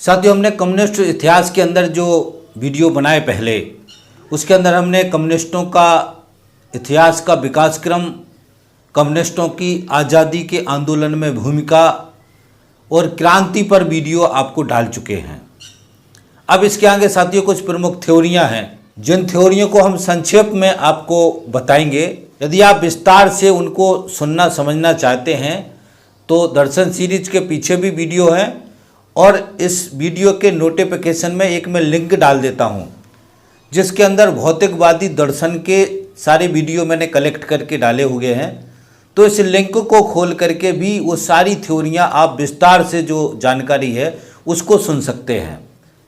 साथियों, हमने कम्युनिस्ट इतिहास के अंदर जो वीडियो बनाए पहले, उसके अंदर हमने कम्युनिस्टों का इतिहास का विकास क्रम, कम्युनिस्टों की आज़ादी के आंदोलन में भूमिका और क्रांति पर वीडियो आपको डाल चुके हैं। अब इसके आगे साथियों कुछ प्रमुख थ्योरियां हैं, जिन थ्योरियों को हम संक्षेप में आपको बताएंगे। यदि आप विस्तार से उनको सुनना समझना चाहते हैं तो दर्शन सीरीज के पीछे भी वीडियो है और इस वीडियो के नोटिफिकेशन में एक मैं लिंक डाल देता हूं, जिसके अंदर भौतिकवादी दर्शन के सारे वीडियो मैंने कलेक्ट करके डाले हुए हैं। तो इस लिंक को खोल करके भी वो सारी थ्योरियां आप विस्तार से जो जानकारी है उसको सुन सकते हैं।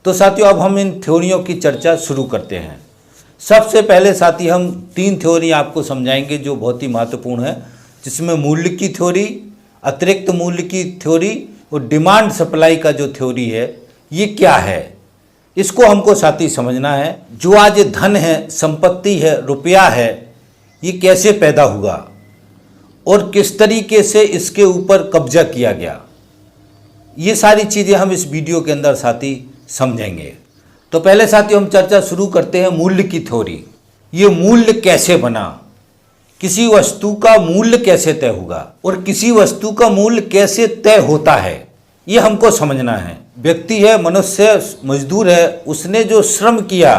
तो साथियों, अब हम इन थ्योरियों की चर्चा शुरू करते हैं। सबसे पहले साथी हम 3 थ्योरी आपको समझाएंगे जो बहुत ही महत्वपूर्ण है, जिसमें मूल्य की थ्योरी, अतिरिक्त मूल्य की थ्योरी और डिमांड सप्लाई का जो थ्योरी है, ये क्या है, इसको हमको साथी समझना है। जो आज धन है, संपत्ति है, रुपया है, ये कैसे पैदा हुआ और किस तरीके से इसके ऊपर कब्जा किया गया, ये सारी चीज़ें हम इस वीडियो के अंदर साथी समझेंगे। तो पहले साथियों हम चर्चा शुरू करते हैं मूल्य की थ्योरी। ये मूल्य कैसे बना, किसी वस्तु का मूल्य कैसे तय हुआ और किसी वस्तु का मूल्य कैसे तय होता है, ये हमको समझना है। व्यक्ति है, मनुष्य, मजदूर है, उसने जो श्रम किया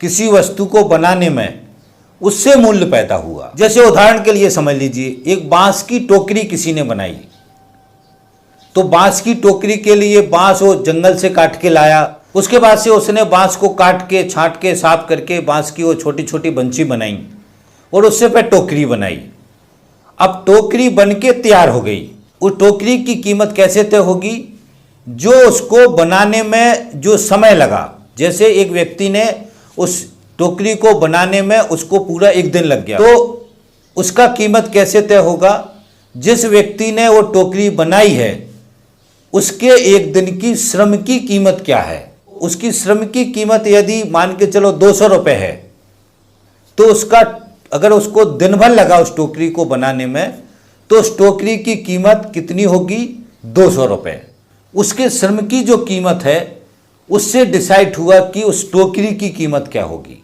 किसी वस्तु को बनाने में, उससे मूल्य पैदा हुआ। जैसे उदाहरण के लिए समझ लीजिए, एक बांस की टोकरी किसी ने बनाई, तो बांस की टोकरी के लिए बांस वो जंगल से काट के लाया, उसके बाद से उसने बांस को काट के, छांट के, साफ करके बांस की वो छोटी छोटी बंची बनाई और उससे पे टोकरी बनाई। अब टोकरी बन के तैयार हो गई। उस टोकरी की कीमत कैसे तय होगी? जो उसको बनाने में जो समय लगा। जैसे एक व्यक्ति ने उस टोकरी को बनाने में उसको पूरा 1 दिन लग गया, तो उसका कीमत कैसे तय होगा? जिस व्यक्ति ने वो टोकरी बनाई है उसके 1 दिन की श्रम की कीमत क्या है। उसकी श्रम की कीमत यदि मान के चलो 200 रुपये है, तो उसका अगर उसको दिन भर लगा उस टोकरी को बनाने में, तो उस टोकरी की कीमत कितनी होगी? 200 रुपये। उसके श्रम की जो कीमत है उससे डिसाइड हुआ कि उस टोकरी की कीमत क्या होगी।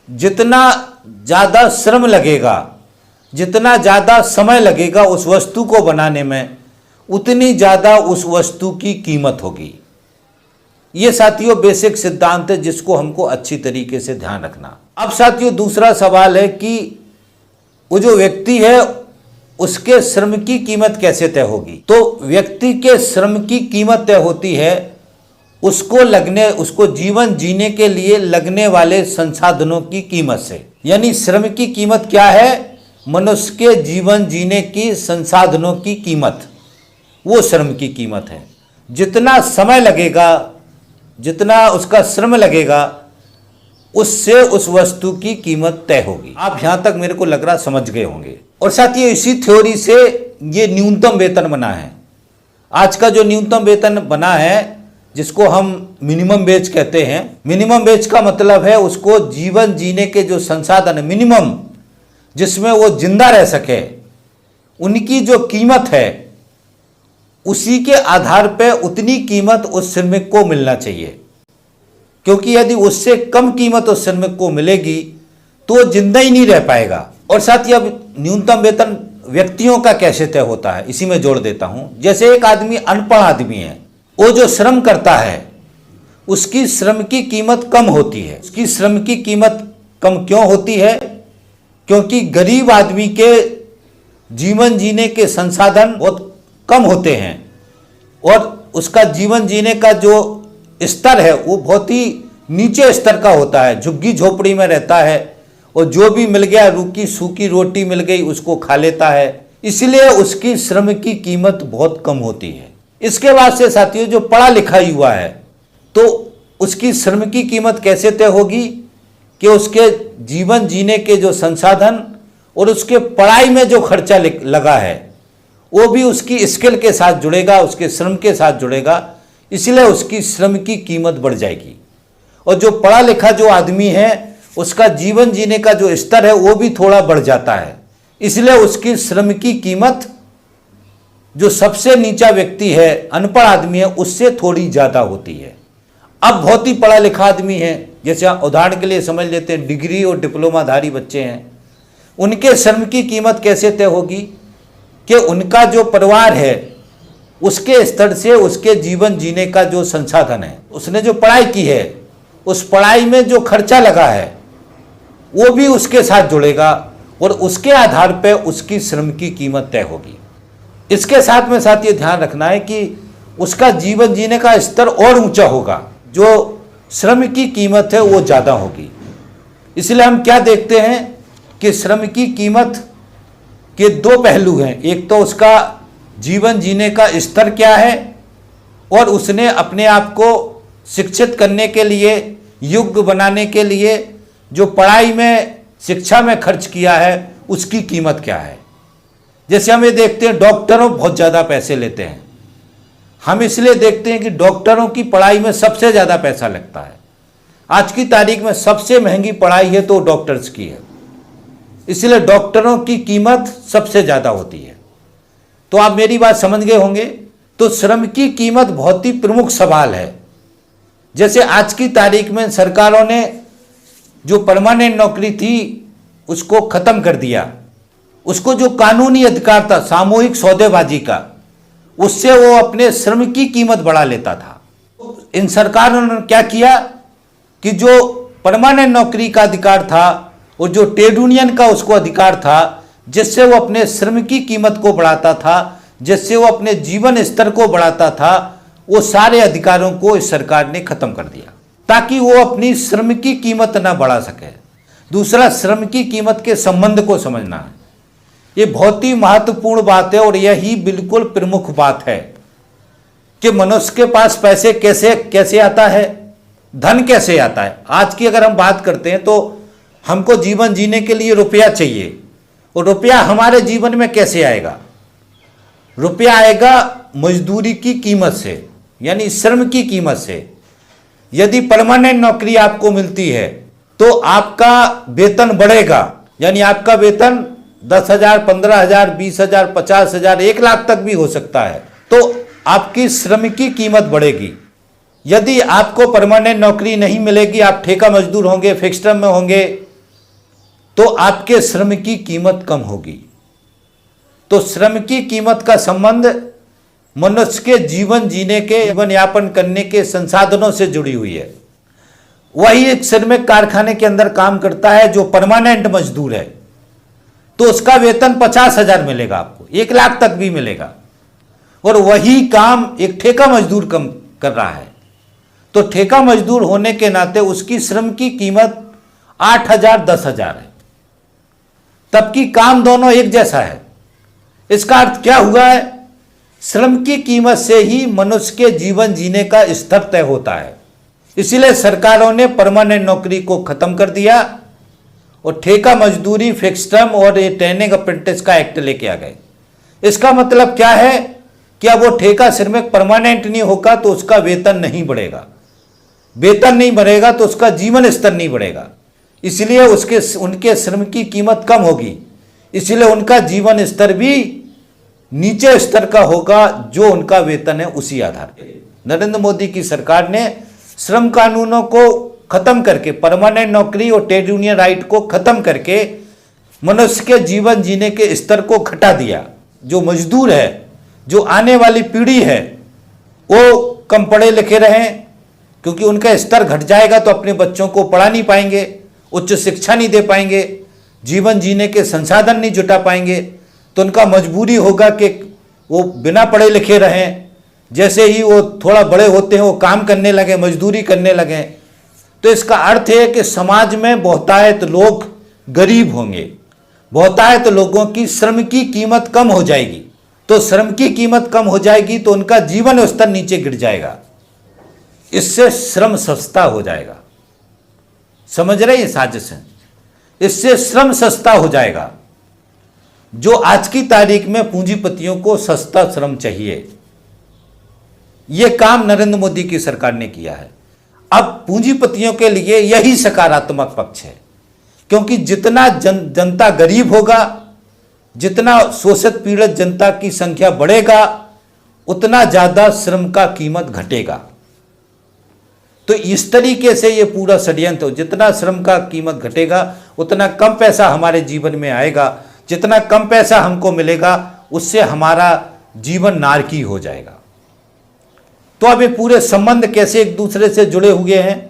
जितना ज़्यादा श्रम लगेगा, जितना ज़्यादा समय लगेगा उस वस्तु को बनाने में, उतनी ज़्यादा उस वस्तु की कीमत होगी। ये साथियों बेसिक सिद्धांत है जिसको हमको अच्छी तरीके से ध्यान रखना। अब साथियों दूसरा सवाल है कि वो जो व्यक्ति है उसके श्रम की कीमत कैसे तय होगी। तो व्यक्ति के श्रम की कीमत तय होती है उसको जीवन जीने के लिए लगने वाले संसाधनों की कीमत से। यानी श्रम की कीमत क्या है? मनुष्य के जीवन जीने की संसाधनों की कीमत, वो श्रम की कीमत है। जितना समय लगेगा, जितना उसका श्रम लगेगा, उससे उस वस्तु की कीमत तय होगी। आप यहां तक मेरे को लग रहा समझ गए होंगे। और साथ ही इसी थ्योरी से ये न्यूनतम वेतन बना है। आज का जो न्यूनतम वेतन बना है, जिसको हम मिनिमम वेज कहते हैं, मिनिमम वेज का मतलब है उसको जीवन जीने के जो संसाधन मिनिमम, जिसमें वो जिंदा रह सके, उनकी जो कीमत है, उसी के आधार पे उतनी कीमत उस श्रमिक को मिलना चाहिए। क्योंकि यदि उससे कम कीमत उस श्रमिक को मिलेगी तो वो जिंदा ही नहीं रह पाएगा। और साथ ही अब न्यूनतम वेतन व्यक्तियों का कैसे तय होता है, इसी में जोड़ देता हूं। जैसे एक आदमी अनपढ़ आदमी है, वो जो श्रम करता है उसकी श्रम की कीमत कम होती है। उसकी श्रम की कीमत कम क्यों होती है? क्योंकि गरीब आदमी के जीवन जीने के संसाधन बहुत कम होते हैं और उसका जीवन जीने का जो स्तर है वो बहुत ही नीचे स्तर का होता है। झुग्गी झोपड़ी में रहता है और जो भी मिल गया, रूखी सूखी रोटी मिल गई, उसको खा लेता है। इसलिए उसकी श्रम की कीमत बहुत कम होती है। इसके बाद से साथियों जो पढ़ा लिखा युवा है, तो उसकी श्रम की कीमत कैसे तय होगी कि उसके जीवन जीने के जो संसाधन और उसके पढ़ाई में जो खर्चा लगा है वो भी उसकी स्किल के साथ जुड़ेगा, उसके श्रम के साथ जुड़ेगा। इसलिए उसकी श्रम की कीमत बढ़ जाएगी। और जो पढ़ा लिखा जो आदमी है उसका जीवन जीने का जो स्तर है वो भी थोड़ा बढ़ जाता है। इसलिए उसकी श्रम की कीमत जो सबसे नीचा व्यक्ति है, अनपढ़ आदमी है, उससे थोड़ी ज़्यादा होती है। अब बहुत ही पढ़ा लिखा आदमी है, जैसे उदाहरण के लिए समझ लेते हैं डिग्री और डिप्लोमाधारी बच्चे हैं, उनके श्रम की कीमत कैसे तय होगी कि उनका जो परिवार है उसके स्तर से उसके जीवन जीने का जो संसाधन है, उसने जो पढ़ाई की है उस पढ़ाई में जो खर्चा लगा है वो भी उसके साथ जुड़ेगा और उसके आधार पर उसकी श्रम की कीमत तय होगी। इसके साथ में साथ ये ध्यान रखना है कि उसका जीवन जीने का स्तर और ऊंचा होगा, जो श्रम की कीमत है वो ज़्यादा होगी। इसलिए हम क्या देखते हैं कि श्रम की कीमत के दो पहलू हैं, एक तो उसका जीवन जीने का स्तर क्या है और उसने अपने आप को शिक्षित करने के लिए, योग्य बनाने के लिए जो पढ़ाई में, शिक्षा में खर्च किया है उसकी कीमत क्या है। जैसे हम ये देखते हैं डॉक्टरों बहुत ज़्यादा पैसे लेते हैं, हम इसलिए देखते हैं कि डॉक्टरों की पढ़ाई में सबसे ज़्यादा पैसा लगता है। आज की तारीख में सबसे महंगी पढ़ाई है तो डॉक्टर्स की है, इसलिए डॉक्टरों की कीमत सबसे ज़्यादा होती है। तो आप मेरी बात समझ गए होंगे। तो श्रम की कीमत बहुत ही प्रमुख सवाल है। जैसे आज की तारीख में सरकारों ने जो परमानेंट नौकरी थी उसको ख़त्म कर दिया, उसको जो कानूनी अधिकार था सामूहिक सौदेबाजी का, उससे वो अपने श्रम की कीमत बढ़ा लेता था। इन सरकारों ने क्या किया कि जो परमानेंट नौकरी का अधिकार था और जो ट्रेड यूनियन का उसको अधिकार था, जिससे वो अपने श्रम की कीमत को बढ़ाता था, जिससे वो अपने जीवन स्तर को बढ़ाता था, वो सारे अधिकारों को इस सरकार ने खत्म कर दिया ताकि वो अपनी श्रम की कीमत ना बढ़ा सके। दूसरा, श्रम की कीमत के संबंध को समझना है। ये बहुत ही महत्वपूर्ण बात है और यही बिल्कुल प्रमुख बात है कि मनुष्य के पास पैसे कैसे कैसे आता है, धन कैसे आता है। आज की अगर हम बात करते हैं तो हमको जीवन जीने के लिए रुपया चाहिए, और रुपया हमारे जीवन में कैसे आएगा? रुपया आएगा मजदूरी की कीमत से, यानी श्रम की कीमत से। यदि परमानेंट नौकरी आपको मिलती है तो आपका वेतन बढ़ेगा, यानी आपका वेतन 10,000, 15,000, 20,000, 50,000, 1 लाख तक भी हो सकता है, तो आपकी श्रम की कीमत बढ़ेगी। यदि आपको परमानेंट नौकरी नहीं मिलेगी, आप ठेका मजदूर होंगे, फिक्स टर्म में होंगे, तो आपके श्रम की कीमत कम होगी। तो श्रम की कीमत का संबंध मनुष्य के जीवन जीने के, जीवन यापन करने के संसाधनों से जुड़ी हुई है। वही एक श्रमिक कारखाने के अंदर काम करता है जो परमानेंट मजदूर है, तो उसका वेतन 50,000 मिलेगा, आपको 1 लाख तक भी मिलेगा, और वही काम एक ठेका मजदूर कम कर रहा है। तो ठेका मजदूर होने के नाते उसकी श्रम की कीमत 8,000, 10,000 है, तबकि काम दोनों एक जैसा है। इसका अर्थ क्या हुआ है? श्रम की कीमत से ही मनुष्य के जीवन जीने का स्तर तय होता है। इसीलिए सरकारों ने परमानेंट नौकरी को खत्म कर दिया और ठेका मजदूरी, फिक्स टर्म और ये ट्रेनिंग अप्रेंटिस का एक्ट लेके आ गए। इसका मतलब क्या है कि अब वो ठेका श्रमिक परमानेंट नहीं होगा तो उसका वेतन नहीं बढ़ेगा, वेतन नहीं बढ़ेगा तो उसका जीवन स्तर नहीं बढ़ेगा, इसलिए उनके श्रम की कीमत कम होगी, इसलिए उनका जीवन स्तर भी नीचे स्तर का होगा, जो उनका वेतन है उसी आधार पर। नरेंद्र मोदी की सरकार ने श्रम कानूनों को खत्म करके, परमानेंट नौकरी और ट्रेड यूनियन राइट को खत्म करके मनुष्य के जीवन जीने के स्तर को घटा दिया। जो मजदूर है, जो आने वाली पीढ़ी है, वो कम पढ़े लिखे रहें, क्योंकि उनका स्तर घट जाएगा तो अपने बच्चों को पढ़ा नहीं पाएंगे, उच्च शिक्षा नहीं दे पाएंगे, जीवन जीने के संसाधन नहीं जुटा पाएंगे, तो उनका मजबूरी होगा कि वो बिना पढ़े लिखे रहें। जैसे ही वो थोड़ा बड़े होते हैं वो काम करने लगे, मजदूरी करने लगे, तो इसका अर्थ है कि समाज में बहुतायत लोग गरीब होंगे, बहुतायत लोगों की श्रम की कीमत कम हो जाएगी। तो श्रम की कीमत कम हो जाएगी तो उनका जीवन स्तर नीचे गिर जाएगा, इससे श्रम सस्ता हो जाएगा। समझ रहे हैं साजिश है? इससे श्रम सस्ता हो जाएगा। जो आज की तारीख में पूंजीपतियों को सस्ता श्रम चाहिए, यह काम नरेंद्र मोदी की सरकार ने किया है। अब पूंजीपतियों के लिए यही सकारात्मक पक्ष है, क्योंकि जितना जनता गरीब होगा, जितना शोषित पीड़ित जनता की संख्या बढ़ेगा उतना ज़्यादा श्रम का कीमत घटेगा। तो इस तरीके से ये पूरा षड्यंत्र हो, जितना श्रम का कीमत घटेगा उतना कम पैसा हमारे जीवन में आएगा, जितना कम पैसा हमको मिलेगा उससे हमारा जीवन नारकी हो जाएगा। तो अब ये पूरे संबंध कैसे एक दूसरे से जुड़े हुए हैं,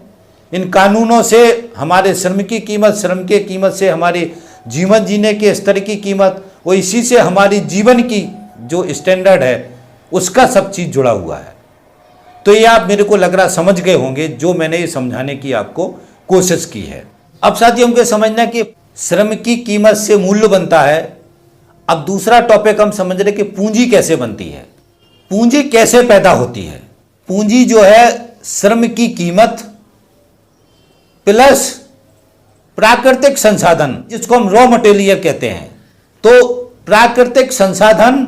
इन कानूनों से हमारे श्रम की कीमत, श्रम के कीमत से हमारे जीवन जीने के स्तर की कीमत, और इसी से हमारी जीवन की जो स्टैंडर्ड है उसका सब चीज़ जुड़ा हुआ है। तो ये आप मेरे को लग रहा समझ गए होंगे जो मैंने ये समझाने की आपको कोशिश की है। अब साथियों हमको समझना कि श्रम की कीमत से मूल्य बनता है। अब दूसरा टॉपिक हम समझ रहे कि पूंजी कैसे बनती है, पूंजी कैसे पैदा होती है। पूंजी जो है श्रम की कीमत प्लस प्राकृतिक संसाधन, जिसको हम रॉ मटेरियल कहते हैं। तो प्राकृतिक संसाधन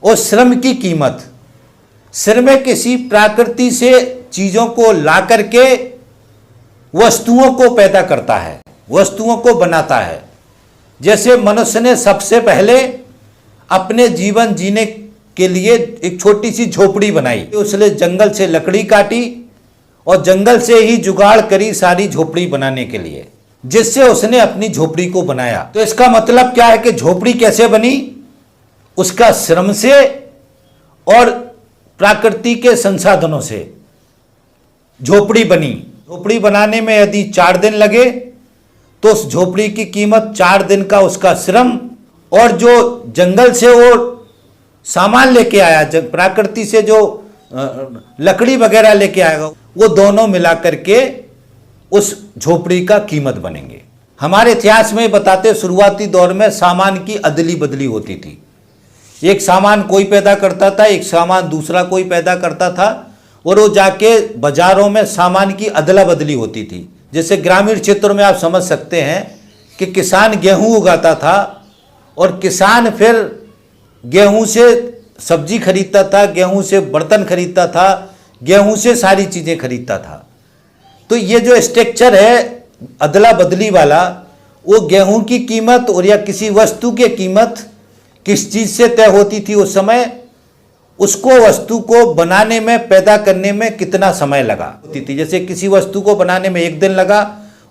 और श्रम की कीमत, श्रम किसी प्रकृति से चीजों को ला करके वस्तुओं को पैदा करता है, वस्तुओं को बनाता है। जैसे मनुष्य ने सबसे पहले अपने जीवन जीने के लिए एक छोटी सी झोपड़ी बनाई, उसने जंगल से लकड़ी काटी और जंगल से ही जुगाड़ करी सारी झोपड़ी बनाने के लिए, जिससे उसने अपनी झोपड़ी को बनाया। तो इसका मतलब क्या है कि झोपड़ी कैसे बनी, उसका श्रम से और प्रकृति के संसाधनों से झोपड़ी बनी। झोपड़ी बनाने में यदि 4 दिन लगे तो उस झोपड़ी की कीमत 4 दिन का उसका श्रम, और जो जंगल से वो सामान लेके आया, प्रकृति से जो लकड़ी वगैरह लेके आएगा, वो दोनों मिला करके उस झोपड़ी का कीमत बनेंगे। हमारे इतिहास में बताते शुरुआती दौर में सामान की अदली बदली होती थी। एक सामान कोई पैदा करता था, एक सामान दूसरा कोई पैदा करता था, और वो जाके बाजारों में सामान की अदला बदली होती थी। जैसे ग्रामीण क्षेत्रों में आप समझ सकते हैं कि किसान गेहूं उगाता था और किसान फिर गेहूं से सब्जी खरीदता था, गेहूं से बर्तन खरीदता था, गेहूं से सारी चीज़ें खरीदता था। तो ये जो स्ट्रक्चर है अदला बदली वाला, वो गेहूं की कीमत और या किसी वस्तु की कीमत किस चीज़ से तय होती थी उस समय, उसको वस्तु को बनाने में, पैदा करने में कितना समय लगा होती थी। जैसे किसी वस्तु को बनाने में 1 दिन लगा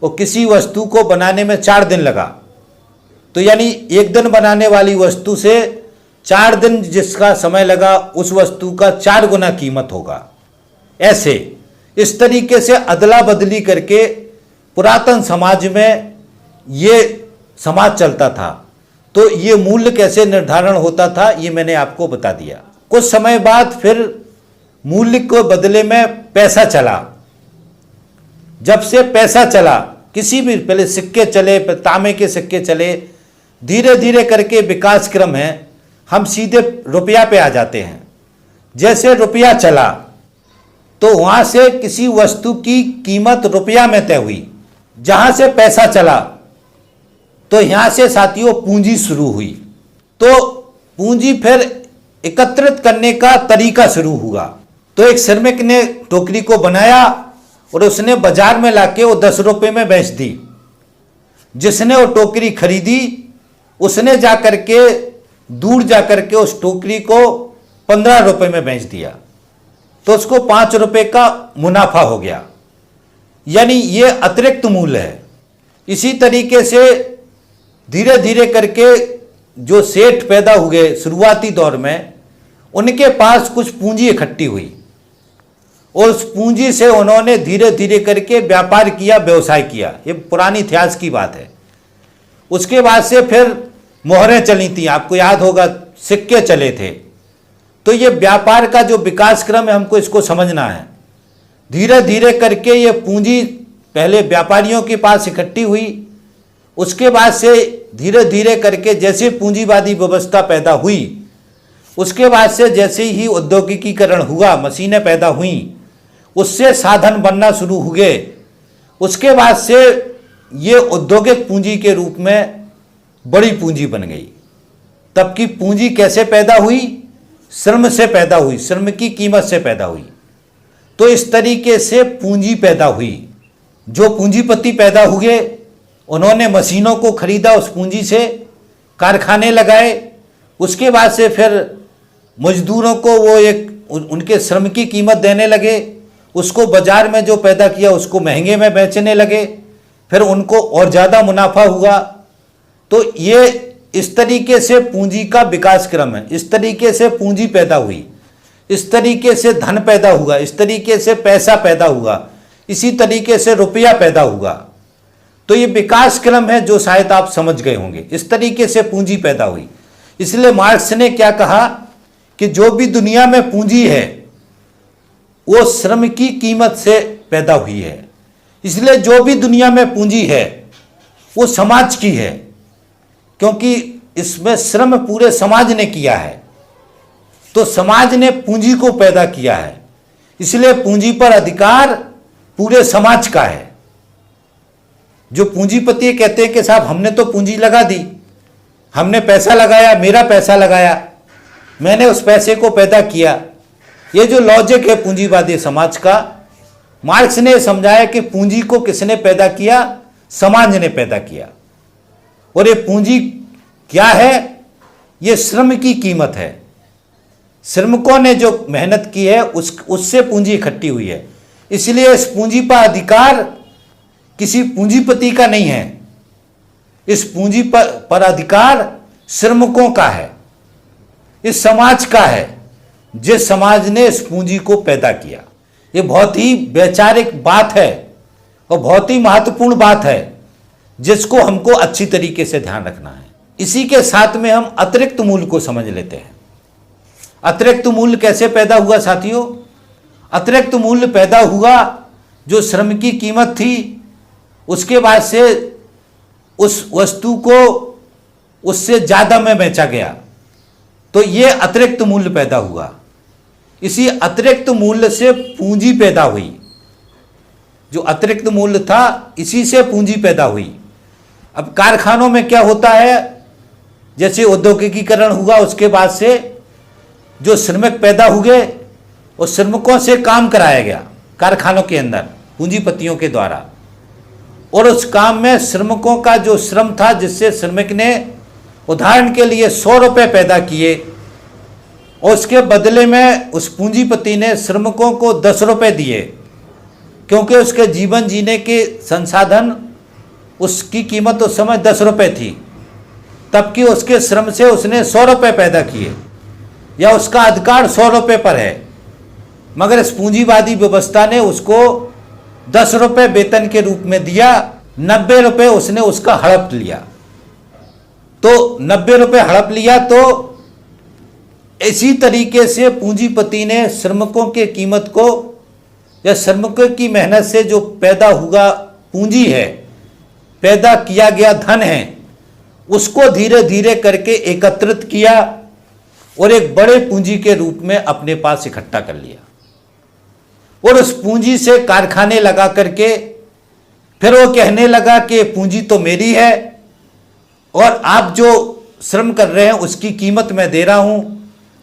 और किसी वस्तु को बनाने में 4 दिन लगा, तो यानी 1 दिन बनाने वाली वस्तु से 4 दिन जिसका समय लगा उस वस्तु का 4 गुना कीमत होगा। ऐसे इस तरीके से अदला बदली करके पुरातन समाज में ये समाज चलता था। तो ये मूल्य कैसे निर्धारण होता था ये मैंने आपको बता दिया। कुछ समय बाद फिर मूल्य को बदले में पैसा चला। जब से पैसा चला, किसी भी, पहले सिक्के चले, तांबे के सिक्के चले, धीरे धीरे करके विकास क्रम है, हम सीधे रुपया पे आ जाते हैं। जैसे रुपया चला तो वहां से किसी वस्तु की कीमत रुपया में तय हुई। जहां से पैसा चला तो यहां से साथियों पूंजी शुरू हुई। तो पूंजी फिर एकत्रित करने का तरीका शुरू हुआ। तो एक श्रमिक ने टोकरी को बनाया और उसने बाजार में लाके वो 10 रुपये में बेच दी। जिसने वो टोकरी खरीदी उसने जाकर के दूर जाकर के उस टोकरी को 15 रुपये में बेच दिया, तो उसको 5 रुपये का मुनाफा हो गया। यानी ये अतिरिक्त मूल्य है। इसी तरीके से धीरे धीरे करके जो सेठ पैदा हुए शुरुआती दौर में, उनके पास कुछ पूंजी इकट्ठी हुई और उस पूंजी से उन्होंने धीरे धीरे करके व्यापार किया, व्यवसाय किया। ये पुरानी इतिहास की बात है। उसके बाद से फिर मोहरें चली थी, आपको याद होगा, सिक्के चले थे। तो ये व्यापार का जो विकास क्रम है हमको इसको समझना है। धीरे धीरे करके ये पूंजी पहले व्यापारियों के पास इकट्ठी हुई, उसके बाद से धीरे धीरे करके जैसे पूंजीवादी व्यवस्था पैदा हुई, उसके बाद से जैसे ही औद्योगिकीकरण हुआ, मशीनें पैदा हुई, उससे साधन बनना शुरू हुए। उसके बाद से ये औद्योगिक पूंजी के रूप में बड़ी पूंजी बन गई। तब की पूंजी कैसे पैदा हुई? श्रम से पैदा हुई, श्रम की कीमत से पैदा हुई। तो इस तरीके से पूंजी पैदा हुई। जो पूंजीपति पैदा हुए उन्होंने मशीनों को खरीदा उस पूंजी से, कारखाने लगाए, उसके बाद से फिर मजदूरों को वो एक उनके श्रम की कीमत देने लगे, उसको बाजार में जो पैदा किया उसको महंगे में बेचने लगे, फिर उनको और ज़्यादा मुनाफा हुआ। तो ये इस तरीके से पूंजी का विकास क्रम है, इस तरीके से पूंजी पैदा हुई, इस तरीके से धन पैदा हुआ, इस तरीके से पैसा पैदा हुआ, इसी तरीके से रुपया पैदा हुआ। तो ये विकास क्रम है जो शायद आप समझ गए होंगे, इस तरीके से पूंजी पैदा हुई। इसलिए मार्क्स ने क्या कहा कि जो भी दुनिया में पूंजी है वो श्रम की कीमत से पैदा हुई है। इसलिए जो भी दुनिया में पूंजी है वो समाज की है, क्योंकि इसमें श्रम पूरे समाज ने किया है, तो समाज ने पूंजी को पैदा किया है, इसलिए पूंजी पर अधिकार पूरे समाज का है। जो पूंजीपति कहते हैं कि साहब हमने तो पूंजी लगा दी, हमने पैसा लगाया, मेरा पैसा लगाया, मैंने उस पैसे को पैदा किया, ये जो लॉजिक है पूंजीवादी समाज का, मार्क्स ने समझाया कि पूंजी को किसने पैदा किया? समाज ने पैदा किया। और ये पूंजी क्या है? ये श्रम की कीमत है। श्रमिकों ने जो मेहनत की है उससे पूंजी इकट्ठी हुई है। इसलिए इस पूंजी पर अधिकार किसी पूंजीपति का नहीं है, इस पूंजी पर अधिकार श्रमिकों का है, इस समाज का है, जिस समाज ने इस पूंजी को पैदा किया। ये बहुत ही वैचारिक बात है और बहुत ही महत्वपूर्ण बात है, जिसको हमको अच्छी तरीके से ध्यान रखना है। इसी के साथ में हम अतिरिक्त मूल्य को समझ लेते हैं। अतिरिक्त मूल्य कैसे पैदा हुआ साथियों? अतिरिक्त मूल्य पैदा हुआ जो श्रम की कीमत थी, उसके बाद से उस वस्तु को उससे ज़्यादा में बेचा गया, तो ये अतिरिक्त मूल्य पैदा हुआ। इसी अतिरिक्त मूल्य से पूंजी पैदा हुई। जो अतिरिक्त मूल्य था इसी से पूंजी पैदा हुई। अब कारखानों में क्या होता है, जैसे औद्योगिकीकरण हुआ, उसके बाद से जो श्रमिक पैदा हुए और श्रमिकों से काम कराया गया कारखानों के अंदर पूंजीपतियों के द्वारा, और उस काम में श्रमिकों का जो श्रम था, जिससे श्रमिक ने उदाहरण के लिए 100 रुपये पैदा किए और उसके बदले में उस पूंजीपति ने श्रमिकों को 10 रुपये दिए, क्योंकि उसके जीवन जीने के संसाधन, उसकी कीमत उस समय 10 रुपये थी, तब कि उसके श्रम से उसने 100 रुपये पैदा किए, या उसका अधिकार 100 रुपये पर है, मगर इस पूंजीवादी व्यवस्था ने उसको 10 रुपये वेतन के रूप में दिया, 90 रुपये उसने उसका हड़प लिया। तो 90 रुपये हड़प लिया, तो इसी तरीके से पूंजीपति ने श्रमिकों के कीमत को, या श्रमिकों की मेहनत से जो पैदा हुआ पूंजी है, पैदा किया गया धन है, उसको धीरे धीरे करके एकत्रित किया और एक बड़े पूंजी के रूप में अपने पास इकट्ठा कर लिया। और उस पूंजी से कारखाने लगा करके फिर वो कहने लगा कि पूंजी तो मेरी है और आप जो श्रम कर रहे हैं उसकी कीमत मैं दे रहा हूं,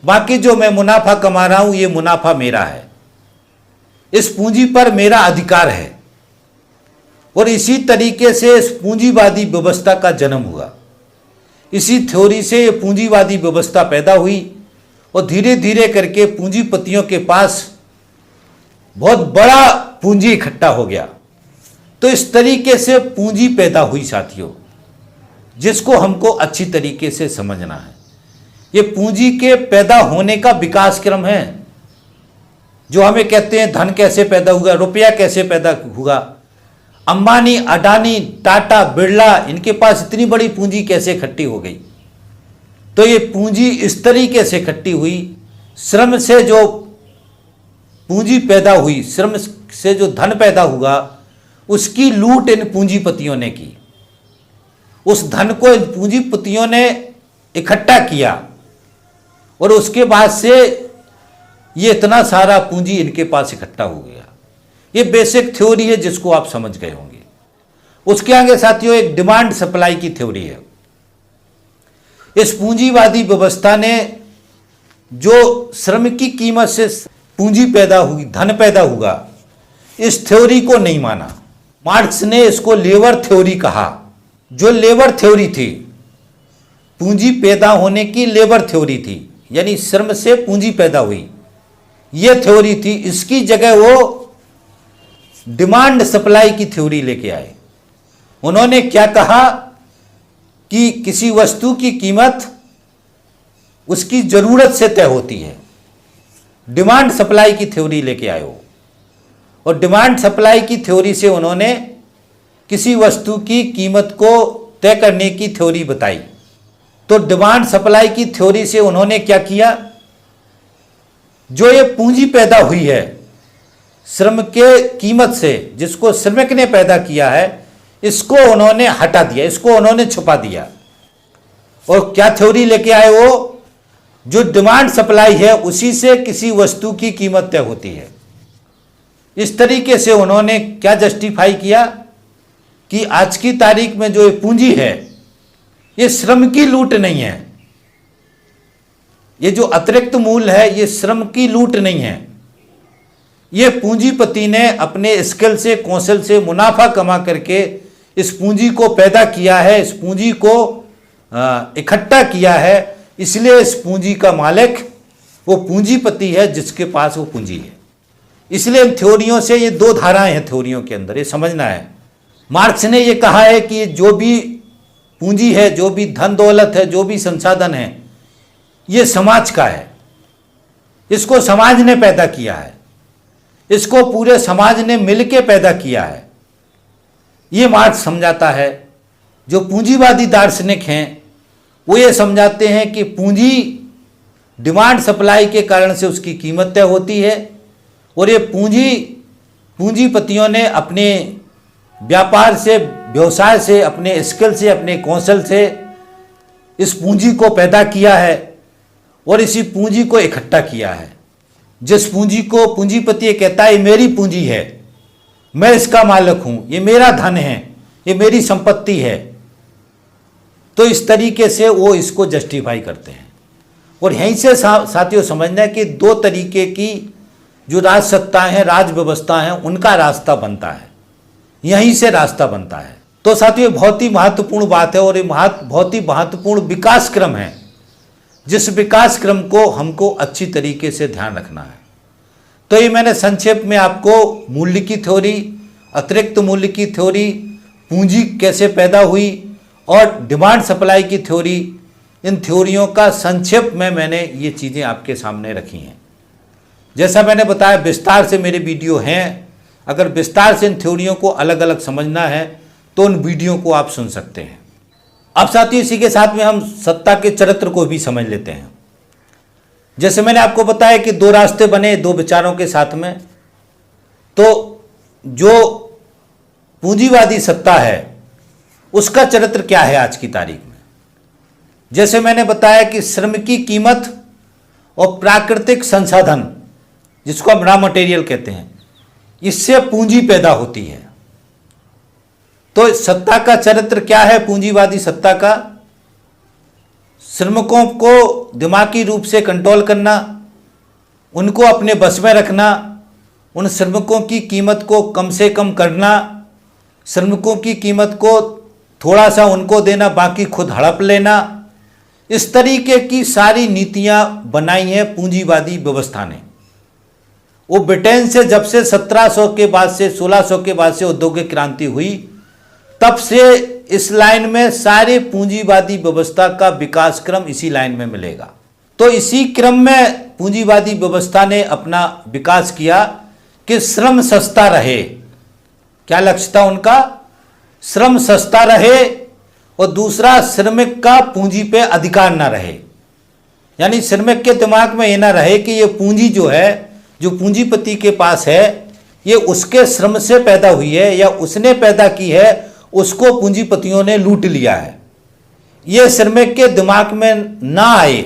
बाकी जो मैं मुनाफा कमा रहा हूं ये मुनाफा मेरा है, इस पूंजी पर मेरा अधिकार है। और इसी तरीके से इस पूंजीवादी व्यवस्था का जन्म हुआ। इसी थ्योरी से ये पूंजीवादी व्यवस्था पैदा हुई और धीरे धीरे करके पूंजीपतियों के पास बहुत बड़ा पूंजी इकट्ठा हो गया। तो इस तरीके से पूंजी पैदा हुई साथियों, जिसको हमको अच्छी तरीके से समझना है। ये पूंजी के पैदा होने का विकास क्रम है, जो हमें कहते हैं धन कैसे पैदा हुआ, रुपया कैसे पैदा हुआ, अंबानी, अडानी, टाटा, बिरला, इनके पास इतनी बड़ी पूंजी कैसे इकट्ठी हो गई। तो ये पूंजी इस तरीके से इकट्ठी हुई, श्रम से जो पूंजी पैदा हुई, श्रम से जो धन पैदा हुआ, उसकी लूट इन पूंजीपतियों ने की। उस धन को इन पूंजीपतियों ने इकट्ठा किया और उसके बाद से ये इतना सारा पूंजी इनके पास इकट्ठा हो गया। ये बेसिक थ्योरी है जिसको आप समझ गए होंगे। उसके आगे साथियों एक डिमांड सप्लाई की थ्योरी है। इस पूंजीवादी व्यवस्था ने जो श्रम की कीमत से पूंजी पैदा हुई, धन पैदा हुआ, इस थ्योरी को नहीं माना। मार्क्स ने इसको लेबर थ्योरी कहा। जो लेबर थ्योरी थी पूंजी पैदा होने की लेबर थ्योरी थी, यानी श्रम से पूंजी पैदा हुई, ये थ्योरी थी। इसकी जगह वो डिमांड सप्लाई की थ्योरी लेके आए। उन्होंने क्या कहा कि किसी वस्तु की कीमत उसकी जरूरत से तय होती है। डिमांड सप्लाई की थ्योरी लेके आए हो, और डिमांड सप्लाई की थ्योरी से उन्होंने किसी वस्तु की कीमत को तय करने की थ्योरी बताई। तो डिमांड सप्लाई की थ्योरी से उन्होंने क्या किया, जो ये पूंजी पैदा हुई है श्रम के कीमत से, जिसको श्रमिक ने पैदा किया है, इसको उन्होंने हटा दिया, इसको उन्होंने छुपा दिया। और क्या थ्योरी लेके आए वो, जो डिमांड सप्लाई है उसी से किसी वस्तु की कीमत तय होती है। इस तरीके से उन्होंने क्या जस्टिफाई किया कि आज की तारीख में जो पूंजी है ये श्रम की लूट नहीं है, ये जो अतिरिक्त मूल्य है ये श्रम की लूट नहीं है, ये पूंजीपति ने अपने स्किल से, कौशल से मुनाफा कमा करके इस पूंजी को पैदा किया है, इस पूंजी को इकट्ठा किया है। इसलिए इस पूंजी का मालिक वो पूंजीपति है जिसके पास वो पूंजी है। इसलिए इन थ्योरियों से, ये दो धाराएं हैं थ्योरियों के अंदर, ये समझना है। मार्क्स ने ये कहा है कि जो भी पूंजी है, जो भी धन दौलत है, जो भी संसाधन है, ये समाज का है, इसको समाज ने पैदा किया है, इसको पूरे समाज ने मिलके पैदा किया है। ये मार्क्स समझाता है। जो पूंजीवादी दार्शनिक हैं वो ये समझाते हैं कि पूंजी डिमांड सप्लाई के कारण से उसकी कीमत तय होती है, और ये पूंजीपतियों ने अपने व्यापार से, व्यवसाय से, अपने स्किल से, अपने कौशल से इस पूंजी को पैदा किया है और इसी पूंजी को इकट्ठा किया है। जिस पूंजी को पूंजीपति कहता है ये मेरी पूंजी है, मैं इसका मालिक हूं, ये मेरा धन है, ये मेरी संपत्ति है, तो इस तरीके से वो इसको जस्टिफाई करते हैं। और यहीं से साथियों समझना है कि दो तरीके की जो राज सत्ताएं हैं, राज व्यवस्था है, उनका रास्ता बनता है, यहीं से रास्ता बनता है। तो साथियों बहुत ही महत्वपूर्ण बात है, और ये बहुत ही महत्वपूर्ण विकास क्रम है, जिस विकास क्रम को हमको अच्छी तरीके से ध्यान रखना है। तो ये मैंने संक्षेप में आपको मूल्य की थ्योरी, अतिरिक्त मूल्य की थ्योरी, पूंजी कैसे पैदा हुई और डिमांड सप्लाई की थ्योरी, इन थ्योरियों का संक्षेप में मैंने ये चीज़ें आपके सामने रखी हैं। जैसा मैंने बताया विस्तार से मेरे वीडियो हैं, अगर विस्तार से इन थ्योरियों को अलग अलग समझना है तो उन वीडियो को आप सुन सकते हैं। अब साथियों इसी के साथ में हम सत्ता के चरित्र को भी समझ लेते हैं। जैसे मैंने आपको बताया कि दो रास्ते बने दो विचारों के साथ में, तो जो पूंजीवादी सत्ता है उसका चरित्र क्या है आज की तारीख में। जैसे मैंने बताया कि श्रम की कीमत और प्राकृतिक संसाधन, जिसको हम रॉ मटेरियल कहते हैं, इससे पूंजी पैदा होती है। तो सत्ता का चरित्र क्या है पूंजीवादी सत्ता का? श्रमिकों को दिमागी रूप से कंट्रोल करना, उनको अपने बस में रखना, उन श्रमिकों की कीमत को कम से कम करना, श्रमिकों की कीमत को थोड़ा सा उनको देना, बाकी खुद हड़प लेना। इस तरीके की सारी नीतियां बनाई हैं पूंजीवादी व्यवस्था ने। वो ब्रिटेन से जब से 1700 के बाद से 1600 के बाद से औद्योगिक क्रांति हुई, तब से इस लाइन में सारे पूंजीवादी व्यवस्था का विकास क्रम इसी लाइन में मिलेगा। तो इसी क्रम में पूंजीवादी व्यवस्था ने अपना विकास किया कि श्रम सस्ता रहे। क्या लक्ष्य था उनका? श्रम सस्ता रहे, और दूसरा श्रमिक का पूंजी पे अधिकार ना रहे। यानी श्रमिक के दिमाग में ये ना रहे कि ये पूंजी जो है, जो पूंजीपति के पास है, ये उसके श्रम से पैदा हुई है या उसने पैदा की है, उसको पूंजीपतियों ने लूट लिया है। ये श्रमिक के दिमाग में ना आए,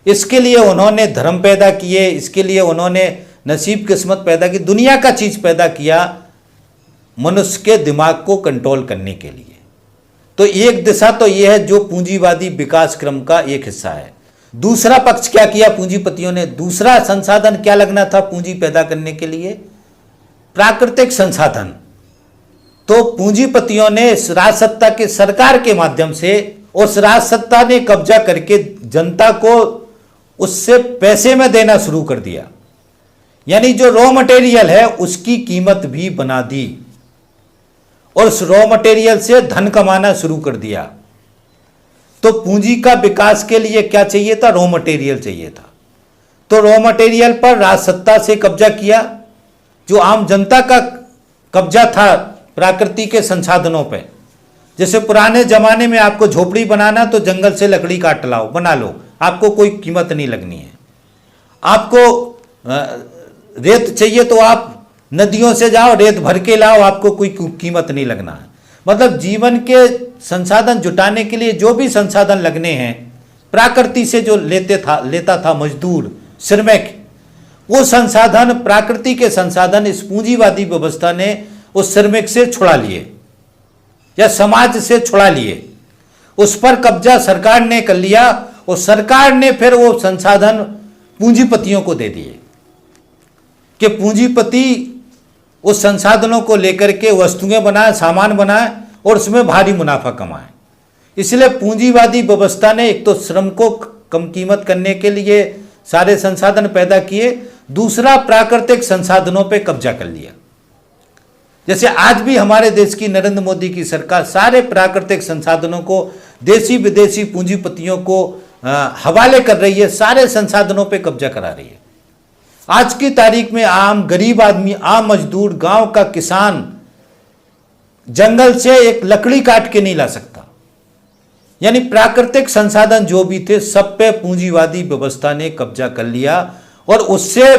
इसके लिए उन्होंने धर्म पैदा किए, इसके लिए उन्होंने नसीब किस्मत पैदा की, दुनिया का चीज पैदा किया मनुष्य के दिमाग को कंट्रोल करने के लिए। तो एक दिशा तो यह है जो पूंजीवादी विकास क्रम का एक हिस्सा है। दूसरा पक्ष क्या किया पूंजीपतियों ने? दूसरा संसाधन क्या लगना था पूंजी पैदा करने के लिए? प्राकृतिक संसाधन। तो पूंजीपतियों ने राजसत्ता के सरकार के माध्यम से उस राज सत्ता ने कब्जा करके जनता को उससे पैसे में देना शुरू कर दिया, यानी जो रॉ मटेरियल है उसकी कीमत भी बना दी और उस रॉ मटेरियल से धन कमाना शुरू कर दिया। तो पूंजी का विकास के लिए क्या चाहिए था? रॉ मटेरियल चाहिए था। तो रॉ मटेरियल पर राज सत्ता से कब्जा किया, जो आम जनता का कब्जा था प्राकृति के संसाधनों पे। जैसे पुराने जमाने में आपको झोपड़ी बनाना तो जंगल से लकड़ी काट लाओ, बना लो, आपको कोई कीमत नहीं लगनी है। आपको रेत चाहिए तो आप नदियों से जाओ, रेत भर के लाओ, आपको कोई कीमत नहीं लगना है। मतलब जीवन के संसाधन जुटाने के लिए जो भी संसाधन लगने हैं प्रकृति से जो लेता था मजदूर, श्रमिक, वो संसाधन, प्रकृति के संसाधन इस पूंजीवादी व्यवस्था ने उस श्रमिक से छुड़ा लिए या समाज से छुड़ा लिए। उस पर कब्जा सरकार ने कर लिया और सरकार ने फिर वो संसाधन पूंजीपतियों को दे दिए कि पूंजीपति उस संसाधनों को लेकर के वस्तुएं बनाए, सामान बनाए और उसमें भारी मुनाफा कमाए। इसलिए पूंजीवादी व्यवस्था ने एक तो श्रम को कम कीमत करने के लिए सारे संसाधन पैदा किए, दूसरा प्राकृतिक संसाधनों पे कब्जा कर लिया। जैसे आज भी हमारे देश की नरेंद्र मोदी की सरकार सारे प्राकृतिक संसाधनों को देशी विदेशी पूंजीपतियों को हवाले कर रही है, सारे संसाधनों पे कब्जा करा रही है। आज की तारीख में आम गरीब आदमी, आम मजदूर, गांव का किसान जंगल से एक लकड़ी काट के नहीं ला सकता। यानी प्राकृतिक संसाधन जो भी थे सब पे पूंजीवादी व्यवस्था ने कब्जा कर लिया और उससे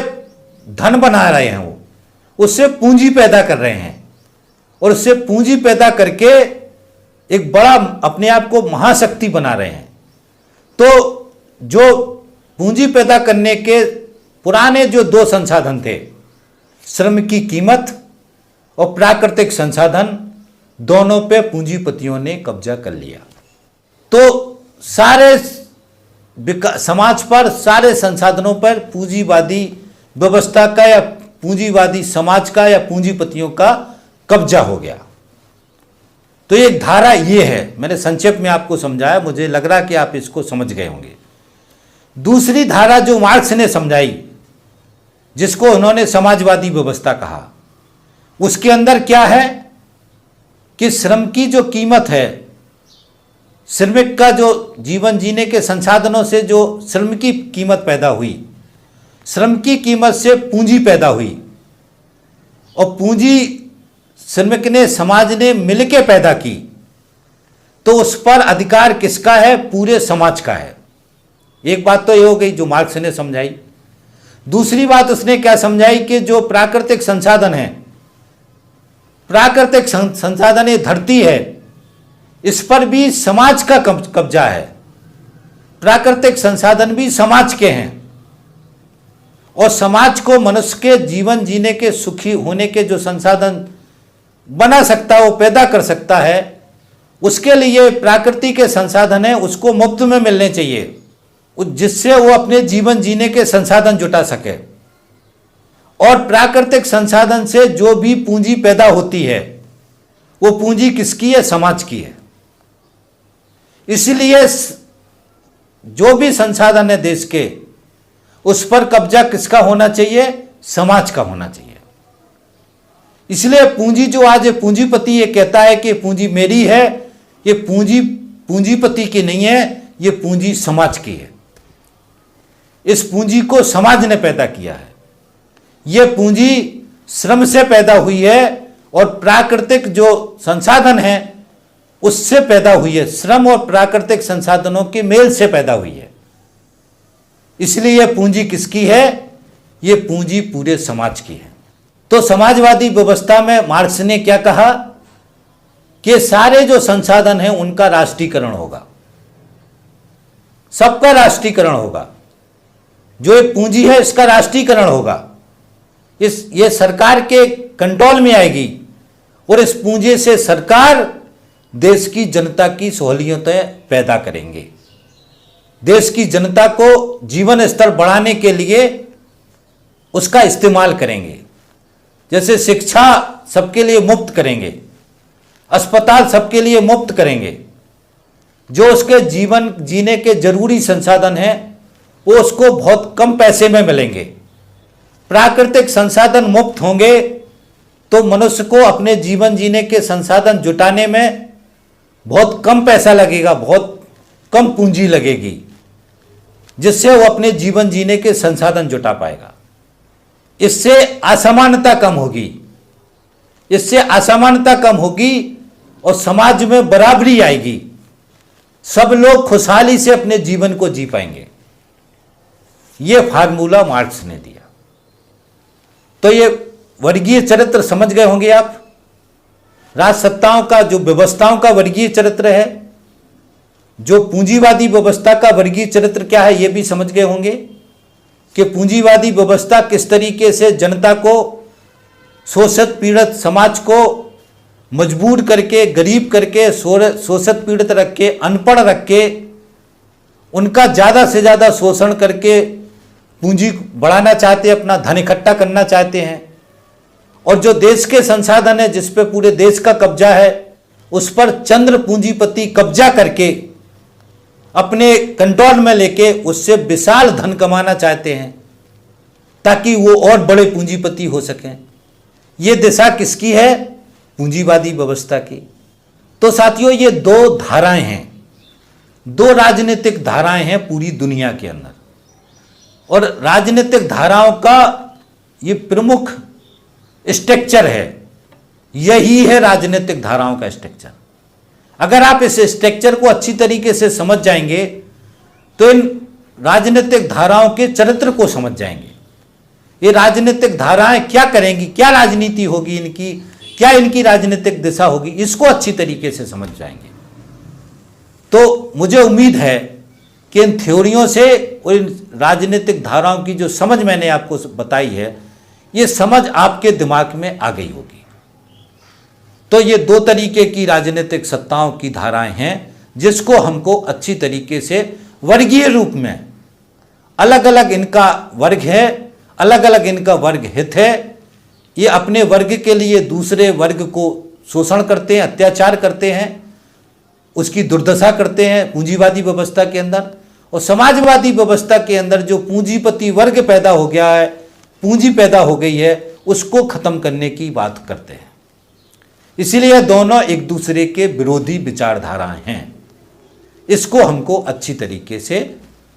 धन बना रहे हैं, वो उससे पूंजी पैदा कर रहे हैं और उससे पूंजी पैदा करके एक बड़ा अपने आप को महाशक्ति बना रहे हैं। तो जो पूंजी पैदा करने के पुराने जो दो संसाधन थे, श्रम की कीमत और प्राकृतिक संसाधन, दोनों पे पूंजीपतियों ने कब्जा कर लिया। तो सारे समाज पर, सारे संसाधनों पर पूंजीवादी व्यवस्था का या पूंजीवादी समाज का या पूंजीपतियों का कब्जा हो गया। तो एक धारा ये है, मैंने संक्षेप में आपको समझाया, मुझे लग रहा कि आप इसको समझ गए होंगे। दूसरी धारा जो मार्क्स ने समझाई, जिसको उन्होंने समाजवादी व्यवस्था कहा, उसके अंदर क्या है कि श्रम की जो कीमत है, श्रमिक का जो जीवन जीने के संसाधनों से जो श्रम की कीमत पैदा हुई, श्रम की कीमत से पूंजी पैदा हुई और पूंजी श्रमिक ने, समाज ने मिलके पैदा की, तो उस पर अधिकार किसका है? पूरे समाज का है। एक बात तो ये हो गई जो मार्क्स ने समझाई। दूसरी बात उसने क्या समझाई कि जो प्राकृतिक संसाधन है, प्राकृतिक संसाधन ये धरती है, इस पर भी समाज का कब्जा है। प्राकृतिक संसाधन भी समाज के हैं और समाज को मनुष्य के जीवन जीने के, सुखी होने के जो संसाधन बना सकता है, वो पैदा कर सकता है। उसके लिए प्रकृति के संसाधन है, उसको मुफ्त में मिलने चाहिए, जिससे वो अपने जीवन जीने के संसाधन जुटा सके। और प्राकृतिक संसाधन से जो भी पूंजी पैदा होती है, वो पूंजी किसकी है? समाज की है। इसलिए जो भी संसाधन है देश के, उस पर कब्जा किसका होना चाहिए? समाज का होना चाहिए। इसलिए पूंजी जो आज पूंजीपति ये कहता है कि पूंजी मेरी है, ये पूंजी पूंजीपति की नहीं है, ये पूंजी समाज की है। इस पूंजी को समाज ने पैदा किया है। ये पूंजी श्रम से पैदा हुई है और प्राकृतिक जो संसाधन है उससे पैदा हुई है। श्रम और प्राकृतिक संसाधनों के मेल से पैदा हुई है। इसलिए यह पूंजी किसकी है? ये पूंजी पूरे समाज की है। तो समाजवादी व्यवस्था में मार्क्स ने क्या कहा कि सारे जो संसाधन हैं उनका राष्ट्रीयकरण होगा, सबका राष्ट्रीयकरण होगा। जो एक पूंजी है इसका राष्ट्रीयकरण होगा, ये सरकार के कंट्रोल में आएगी और इस पूंजी से सरकार देश की जनता की सहूलियतें पैदा करेंगे। देश की जनता को जीवन स्तर बढ़ाने के लिए उसका इस्तेमाल करेंगे। जैसे शिक्षा सबके लिए मुफ्त करेंगे, अस्पताल सबके लिए मुफ्त करेंगे, जो उसके जीवन जीने के जरूरी संसाधन हैं वो उसको बहुत कम पैसे में मिलेंगे। प्राकृतिक संसाधन मुफ्त होंगे तो मनुष्य को अपने जीवन जीने के संसाधन जुटाने में बहुत कम पैसा लगेगा, बहुत कम पूंजी लगेगी, जिससे वो अपने जीवन जीने के संसाधन जुटा पाएगा। इससे असमानता कम होगी, इससे असमानता कम होगी और समाज में बराबरी आएगी। सब लोग खुशहाली से अपने जीवन को जी पाएंगे। यह फार्मूला मार्क्स ने दिया। तो ये वर्गीय चरित्र समझ गए होंगे आप। राजसत्ताओं का जो व्यवस्थाओं का वर्गीय चरित्र है, जो पूंजीवादी व्यवस्था का वर्गीय चरित्र क्या है, यह भी समझ गए होंगे कि पूंजीवादी व्यवस्था किस तरीके से जनता को, शोषित पीड़ित समाज को मजबूर करके, गरीब करके, शोषित पीड़ित रख के, अनपढ़ रख के, उनका ज़्यादा से ज़्यादा शोषण करके पूंजी बढ़ाना चाहते हैं, अपना धन इकट्ठा करना चाहते हैं। और जो देश के संसाधन है, जिस पे पूरे देश का कब्जा है, उस पर चंद्र पूंजीपति कब्जा करके अपने कंट्रोल में लेके उससे विशाल धन कमाना चाहते हैं ताकि वो और बड़े पूंजीपति हो सकें। ये दिशा किसकी है? पूंजीवादी व्यवस्था की। तो साथियों, ये दो धाराएं हैं, दो राजनीतिक धाराएं हैं पूरी दुनिया के अंदर। और राजनीतिक धाराओं का ये प्रमुख स्ट्रक्चर है, यही है राजनीतिक धाराओं का स्ट्रक्चर। अगर आप इस स्ट्रक्चर को अच्छी तरीके से समझ जाएंगे तो इन राजनीतिक धाराओं के चरित्र को समझ जाएंगे। ये राजनीतिक धाराएं क्या करेंगी, क्या राजनीति होगी इनकी, क्या इनकी राजनीतिक दिशा होगी, इसको अच्छी तरीके से समझ जाएंगे। तो मुझे उम्मीद है कि इन थ्योरियों से और इन राजनीतिक धाराओं की जो समझ मैंने आपको बताई है, ये समझ आपके दिमाग में आ गई होगी। तो ये दो तरीके की राजनीतिक सत्ताओं की धाराएं हैं जिसको हमको अच्छी तरीके से वर्गीय रूप में, अलग अलग इनका वर्ग है, अलग अलग इनका वर्ग हित है। ये अपने वर्ग के लिए दूसरे वर्ग को शोषण करते हैं, अत्याचार करते हैं, उसकी दुर्दशा करते हैं पूंजीवादी व्यवस्था के अंदर। और समाजवादी व्यवस्था के अंदर जो पूंजीपति वर्ग पैदा हो गया है, पूंजी पैदा हो गई है, उसको खत्म करने की बात करते हैं। इसीलिए दोनों एक दूसरे के विरोधी विचारधाराएं हैं। इसको हमको अच्छी तरीके से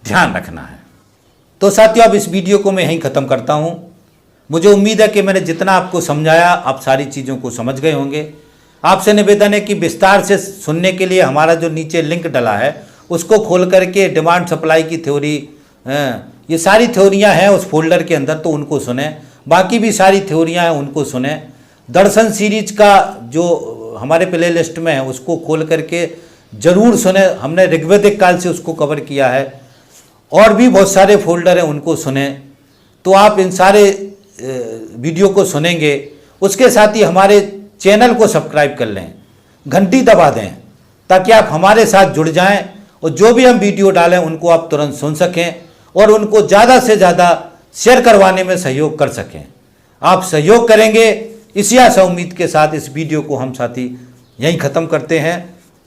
ध्यान रखना है। तो साथियों, अब इस वीडियो को मैं यहीं ख़त्म करता हूं। मुझे उम्मीद है कि मैंने जितना आपको समझाया आप सारी चीज़ों को समझ गए होंगे। आपसे निवेदन है कि विस्तार से सुनने के लिए हमारा जो नीचे लिंक डला है उसको खोल करके डिमांड सप्लाई की थ्योरी, ये सारी थ्योरियां हैं उस फोल्डर के अंदर, तो उनको सुने। बाकी भी सारी थ्योरियां हैं उनको सुने। दर्शन सीरीज का जो हमारे प्ले लिस्ट में है उसको खोल करके जरूर सुने। हमने ऋग्वैदिक काल से उसको कवर किया है। और भी बहुत सारे फोल्डर हैं उनको सुने। तो आप इन सारे वीडियो को सुनेंगे, उसके साथ ही हमारे चैनल को सब्सक्राइब कर लें, घंटी दबा दें ताकि आप हमारे साथ जुड़ जाएं और जो भी हम वीडियो डालें उनको आप तुरंत सुन सकें और उनको ज़्यादा से ज़्यादा शेयर करवाने में सहयोग कर सकें। आप सहयोग करेंगे, इसी आशा उम्मीद के साथ इस वीडियो को हम साथी यहीं ख़त्म करते हैं।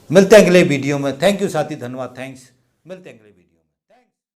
मिलते हैं अगले वीडियो में। थैंक यू साथी, धन्यवाद, थैंक्स। मिलते हैं अगले वीडियो।